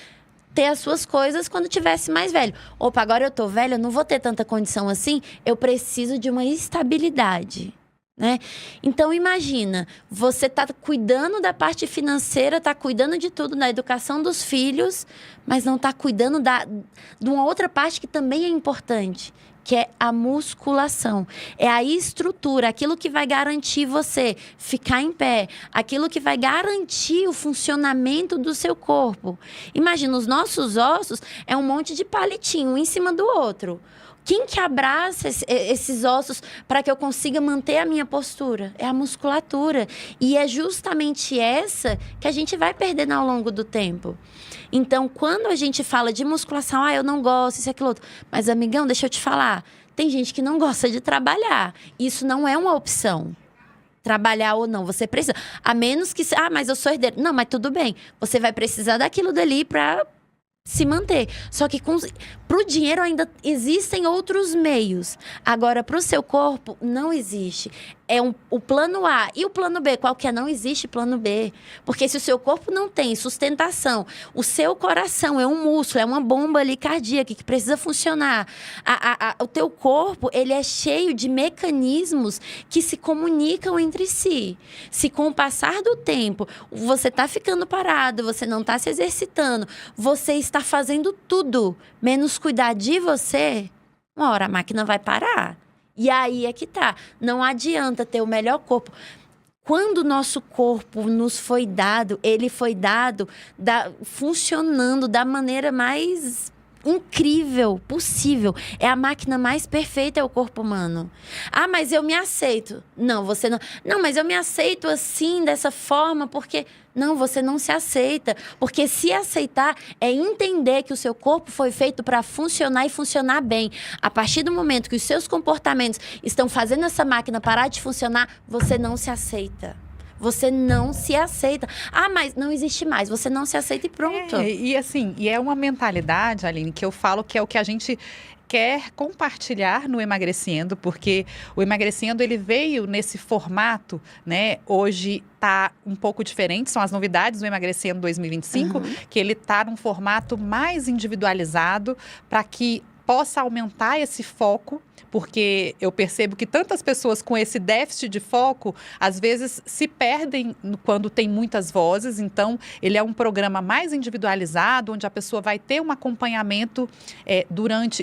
ter as suas coisas quando tivesse mais velho. Opa, agora eu tô velho, eu não vou ter tanta condição assim, eu preciso de uma estabilidade, né? Então, imagina, você tá cuidando da parte financeira, tá cuidando de tudo, da educação dos filhos, mas não tá cuidando de uma outra parte que também é importante, que é a musculação. É a estrutura, aquilo que vai garantir você ficar em pé, aquilo que vai garantir o funcionamento do seu corpo. Imagina, os nossos ossos é um monte de palitinho, um em cima do outro. Quem que abraça esses ossos para que eu consiga manter a minha postura? É a musculatura. E é justamente essa que a gente vai perdendo ao longo do tempo. Então, quando a gente fala de musculação, eu não gosto, isso e aquilo outro. Mas, amigão, deixa eu te falar. Tem gente que não gosta de trabalhar. Isso não é uma opção. Trabalhar ou não, você precisa. A menos que... mas eu sou herdeiro. Não, mas tudo bem. Você vai precisar daquilo dali para se manter. Só que para o dinheiro ainda existem outros meios. Agora, para o seu corpo, não existe. É o plano A. E o plano B? Qual que é? Não existe plano B. Porque se o seu corpo não tem sustentação, o seu coração é um músculo, é uma bomba ali cardíaca que precisa funcionar. O teu corpo, ele é cheio de mecanismos que se comunicam entre si. Se com o passar do tempo, você está ficando parado, você não está se exercitando, você está fazendo tudo, menos cuidar de você, uma hora a máquina vai parar. E aí é que tá. Não adianta ter o melhor corpo. Quando o nosso corpo nos foi dado, ele foi dado funcionando da maneira mais incrível possível. É a máquina mais perfeita, é o corpo humano. Mas eu me aceito. Não, você não. Não, mas eu me aceito assim, dessa forma, porque... Não, você não se aceita. Porque se aceitar é entender que o seu corpo foi feito para funcionar e funcionar bem. A partir do momento que os seus comportamentos estão fazendo essa máquina parar de funcionar, você não se aceita. Você não se aceita. Mas não existe mais. Você não se aceita e pronto. E é uma mentalidade, Aline, que eu falo que é o que a gente quer compartilhar no Emagrecendo, porque o Emagrecendo, ele veio nesse formato, né? Hoje está um pouco diferente, são as novidades do Emagrecendo 2025, que ele está num formato mais individualizado para que possa aumentar esse foco, porque eu percebo que tantas pessoas com esse déficit de foco, às vezes se perdem quando tem muitas vozes. Então, ele é um programa mais individualizado, onde a pessoa vai ter um acompanhamento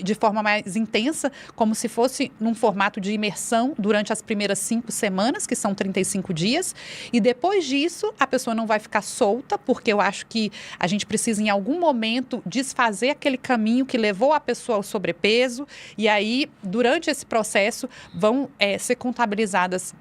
de forma mais intensa, como se fosse num formato de imersão durante as primeiras 5 semanas, que são 35 dias. E depois disso, a pessoa não vai ficar solta, porque eu acho que a gente precisa, em algum momento, desfazer aquele caminho que levou a pessoa ao sobrepeso. E aí, durante esse processo, vão ser contabilizadas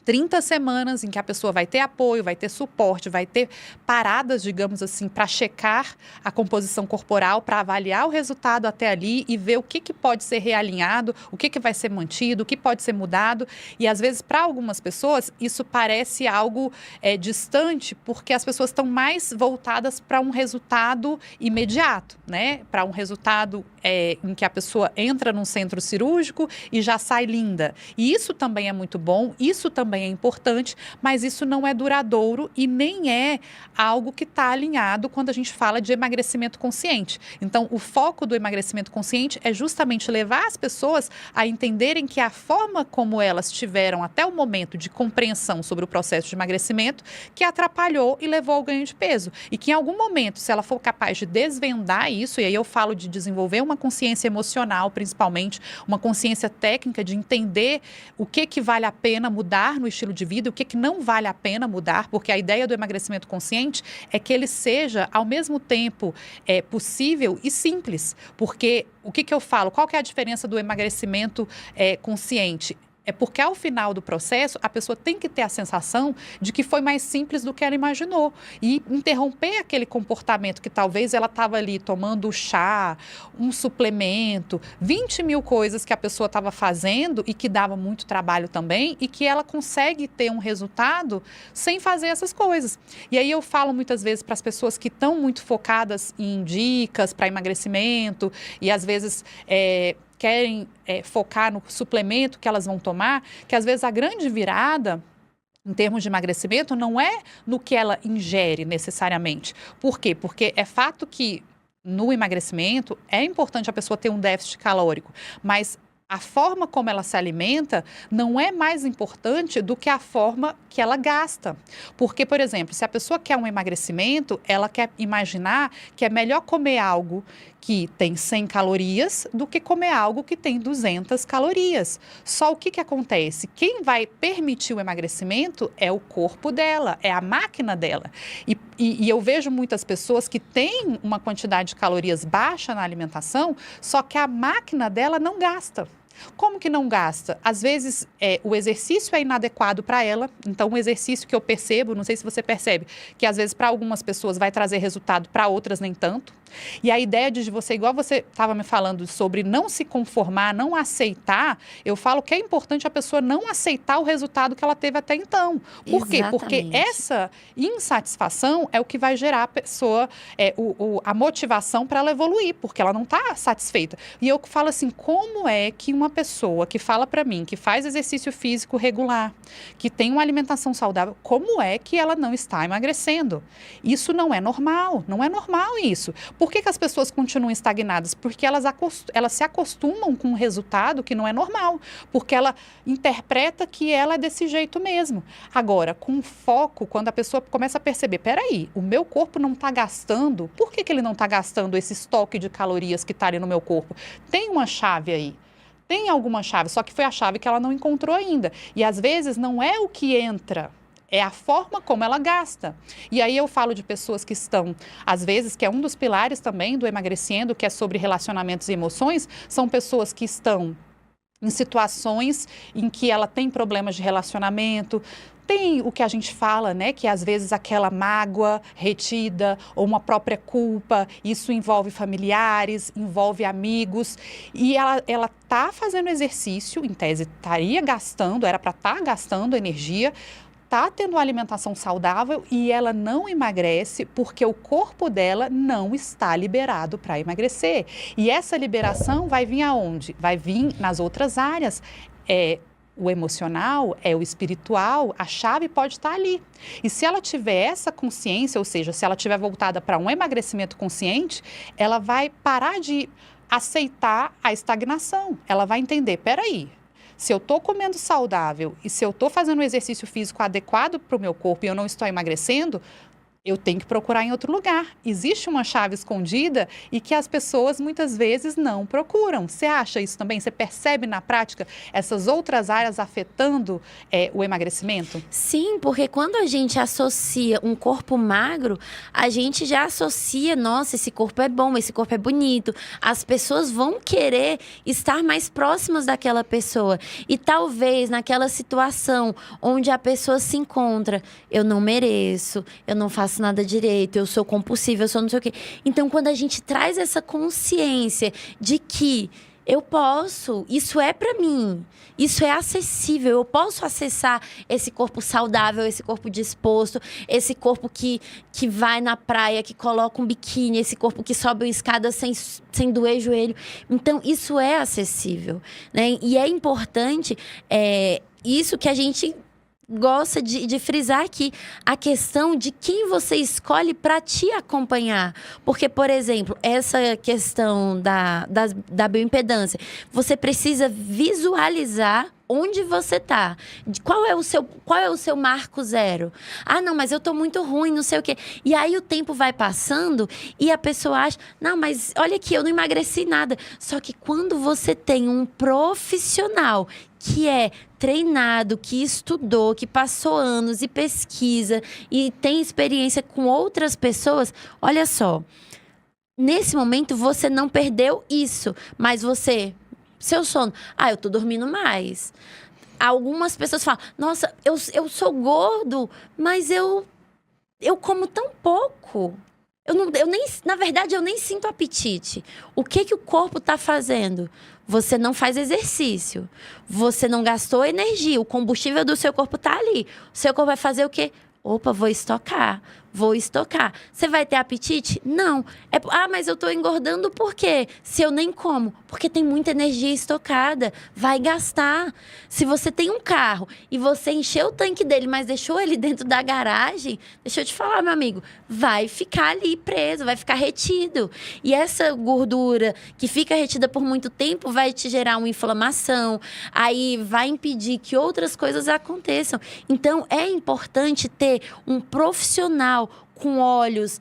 30 semanas em que a pessoa vai ter apoio, vai ter suporte, vai ter paradas, digamos assim, para checar a composição corporal, para avaliar o resultado até ali e ver o que pode ser realinhado, o que vai ser mantido, o que pode ser mudado. E, às vezes, para algumas pessoas, isso parece algo distante, porque as pessoas estão mais voltadas para um resultado imediato, né? Para um resultado em que a pessoa entra num centro cirúrgico e já sai linda. E isso também é muito bom, isso também é importante, mas isso não é duradouro e nem é algo que está alinhado quando a gente fala de emagrecimento consciente. Então, o foco do emagrecimento consciente é justamente levar as pessoas a entenderem que a forma como elas tiveram até o momento de compreensão sobre o processo de emagrecimento que atrapalhou e levou ao ganho de peso. E que em algum momento, se ela for capaz de desvendar isso, e aí eu falo de desenvolver uma consciência emocional, principalmente, uma consciência técnica de entender o que vale a pena mudar no estilo de vida, o que não vale a pena mudar, porque a ideia do emagrecimento consciente é que ele seja, ao mesmo tempo, possível e simples. Porque o que eu falo? Qual que é a diferença do emagrecimento consciente? É porque, ao final do processo, a pessoa tem que ter a sensação de que foi mais simples do que ela imaginou. E interromper aquele comportamento que talvez ela estava ali tomando chá, um suplemento, 20 mil coisas que a pessoa estava fazendo e que dava muito trabalho também, e que ela consegue ter um resultado sem fazer essas coisas. E aí eu falo muitas vezes para as pessoas que estão muito focadas em dicas para emagrecimento e, às vezes, querem focar no suplemento que elas vão tomar, que às vezes a grande virada em termos de emagrecimento não é no que ela ingere necessariamente. Por quê? Porque é fato que no emagrecimento é importante a pessoa ter um déficit calórico, mas a forma como ela se alimenta não é mais importante do que a forma que ela gasta. Porque, por exemplo, se a pessoa quer um emagrecimento, ela quer imaginar que é melhor comer algo que tem 100 calorias do que comer algo que tem 200 calorias. Só o que acontece? Quem vai permitir o emagrecimento é o corpo dela, é a máquina dela. E eu vejo muitas pessoas que têm uma quantidade de calorias baixa na alimentação, só que a máquina dela não gasta. Como que não gasta? Às vezes o exercício é inadequado para ela, então um exercício que eu percebo, não sei se você percebe, que às vezes para algumas pessoas vai trazer resultado, para outras nem tanto. E a ideia de você, igual você estava me falando sobre não se conformar, não aceitar, eu falo que é importante a pessoa não aceitar o resultado que ela teve até então. Por quê? Porque essa insatisfação é o que vai gerar a pessoa, a motivação para ela evoluir, porque ela não está satisfeita. E eu falo assim, como é que uma pessoa que fala para mim, que faz exercício físico regular, que tem uma alimentação saudável, como é que ela não está emagrecendo? Isso não é normal isso. Por que as pessoas continuam estagnadas? Porque elas se acostumam com um resultado que não é normal, porque ela interpreta que ela é desse jeito mesmo. Agora, com foco, quando a pessoa começa a perceber, peraí, o meu corpo não está gastando, por que ele não está gastando esse estoque de calorias que está ali no meu corpo? Tem uma chave aí. Tem alguma chave, só que foi a chave que ela não encontrou ainda. E às vezes não é o que entra, é a forma como ela gasta. E aí eu falo de pessoas que estão, às vezes, que é um dos pilares também do Emagrecendo, que é sobre relacionamentos e emoções, são pessoas que estão em situações em que ela tem problemas de relacionamento. Tem o que a gente fala, né, que às vezes aquela mágoa retida ou uma própria culpa, isso envolve familiares, envolve amigos, e ela tá fazendo exercício, em tese estaria gastando, era para estar gastando energia, está tendo uma alimentação saudável e ela não emagrece porque o corpo dela não está liberado para emagrecer. E essa liberação vai vir aonde? Vai vir nas outras áreas. O emocional, o espiritual, a chave pode estar ali. E se ela tiver essa consciência, ou seja, se ela tiver voltada para um emagrecimento consciente, ela vai parar de aceitar a estagnação. Ela vai entender, peraí, se eu estou comendo saudável e se eu estou fazendo um exercício físico adequado para o meu corpo e eu não estou emagrecendo, eu tenho que procurar em outro lugar. Existe uma chave escondida e que as pessoas muitas vezes não procuram. Você acha isso também? Você percebe na prática essas outras áreas afetando o emagrecimento? Sim, porque quando a gente associa um corpo magro, a gente já associa, nossa, esse corpo é bom, esse corpo é bonito. As pessoas vão querer estar mais próximas daquela pessoa. E talvez naquela situação onde a pessoa se encontra, eu não mereço, eu não faço nada direito, eu sou compulsiva, eu sou não sei o quê. Então, quando a gente traz essa consciência de que eu posso, isso é pra mim, isso é acessível, eu posso acessar esse corpo saudável, esse corpo disposto, esse corpo que vai na praia, que coloca um biquíni, esse corpo que sobe uma escada sem doer joelho. Então, isso é acessível, né? E é importante, isso que a gente gosta de frisar aqui, a questão de quem você escolhe para te acompanhar. Porque, por exemplo, essa questão da bioimpedância, você precisa visualizar onde você tá. Qual é o seu marco zero? Ah, não, mas eu tô muito ruim, não sei o quê. E aí o tempo vai passando e a pessoa acha, não, mas olha aqui, eu não emagreci nada. Só que quando você tem um profissional que é treinado, que estudou, que passou anos e pesquisa e tem experiência com outras pessoas, olha só, nesse momento você não perdeu isso, mas seu sono, eu tô dormindo mais. Algumas pessoas falam, nossa, eu sou gordo, mas eu como tão pouco. Na verdade, eu nem sinto apetite. O que o corpo está fazendo? Você não faz exercício. Você não gastou energia. O combustível do seu corpo está ali. O seu corpo vai fazer o quê? Opa, vou estocar. vou estocar. Você vai ter apetite? Não. Mas eu tô engordando por quê? Se eu nem como. Porque tem muita energia estocada. Vai gastar. Se você tem um carro e você encheu o tanque dele, mas deixou ele dentro da garagem, deixa eu te falar, meu amigo, vai ficar ali preso, vai ficar retido. E essa gordura que fica retida por muito tempo vai te gerar uma inflamação, aí vai impedir que outras coisas aconteçam. Então, é importante ter um profissional com olhos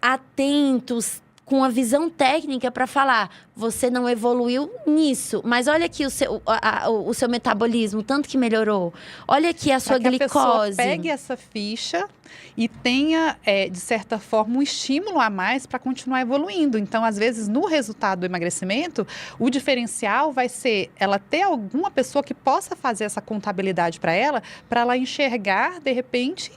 atentos, com a visão técnica para falar, você não evoluiu nisso, mas olha aqui o seu metabolismo, tanto que melhorou. Olha aqui a sua glicose. Que a pessoa pegue essa ficha e tenha, de certa forma, um estímulo a mais para continuar evoluindo. Então, às vezes, no resultado do emagrecimento, o diferencial vai ser ela ter alguma pessoa que possa fazer essa contabilidade para ela enxergar, de repente,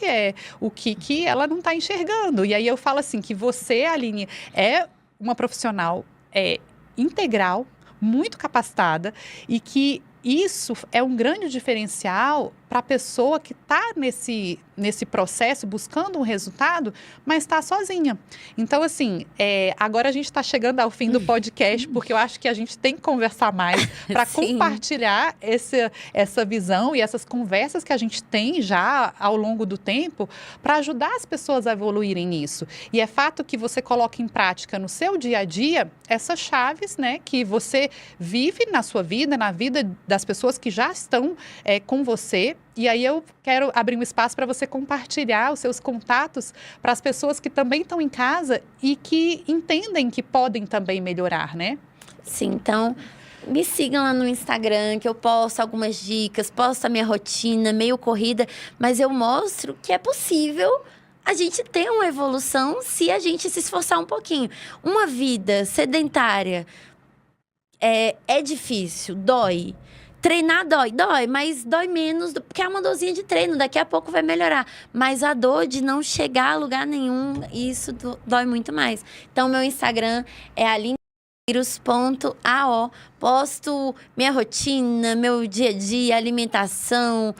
o que ela não está enxergando. E aí eu falo assim, que você, Aline, é uma profissional integral, muito capacitada e que isso é um grande diferencial para a pessoa que está nesse processo buscando um resultado, mas está sozinha. Então, assim, agora a gente está chegando ao fim do podcast, porque eu acho que a gente tem que conversar mais para compartilhar essa visão e essas conversas que a gente tem já ao longo do tempo para ajudar as pessoas a evoluírem nisso. E é fato que você coloca em prática no seu dia a dia essas chaves, né, que você vive na sua vida, na vida das pessoas que já estão com você. E aí eu quero abrir um espaço para você compartilhar os seus contatos para as pessoas que também estão em casa e que entendem que podem também melhorar, né? Sim, então me sigam lá no Instagram, que eu posto algumas dicas, posto a minha rotina, meio corrida, mas eu mostro que é possível a gente ter uma evolução se a gente se esforçar um pouquinho. Uma vida sedentária é difícil, dói. Treinar dói, mas dói menos, porque é uma dorzinha de treino, daqui a pouco vai melhorar. Mas a dor de não chegar a lugar nenhum, isso dói muito mais. Então, meu Instagram é alineiros.ao. Posto minha rotina, meu dia a dia, alimentação,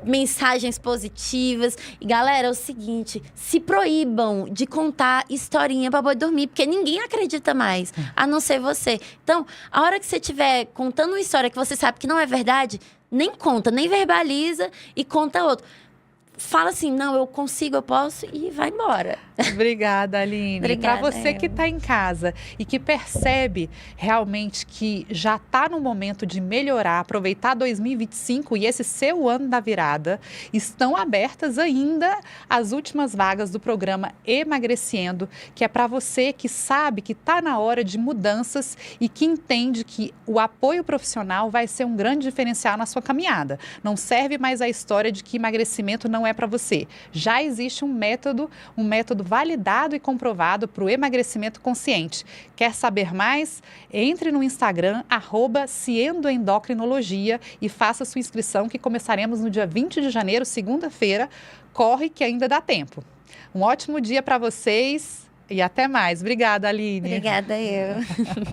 mensagens positivas. E, galera, é o seguinte, se proíbam de contar historinha pra boi dormir, porque ninguém acredita mais, a não ser você. Então, a hora que você estiver contando uma história que você sabe que não é verdade, nem conta, nem verbaliza e conta outro. Fala assim, não, eu consigo, eu posso, e vai embora. Obrigada, Aline. Obrigada, para você que está em casa e que percebe realmente que já está no momento de melhorar, aproveitar 2025 e esse seu ano da virada, estão abertas ainda as últimas vagas do programa Emagrecendo, que é para você que sabe que está na hora de mudanças e que entende que o apoio profissional vai ser um grande diferencial na sua caminhada. Não serve mais a história de que emagrecimento não é para você. Já existe um método validado e comprovado para o emagrecimento consciente. Quer saber mais? Entre no Instagram, @Ciendoendocrinologia e faça sua inscrição, que começaremos no dia 20 de janeiro, segunda-feira. Corre que ainda dá tempo. Um ótimo dia para vocês e até mais. Obrigada, Aline. Obrigada, eu.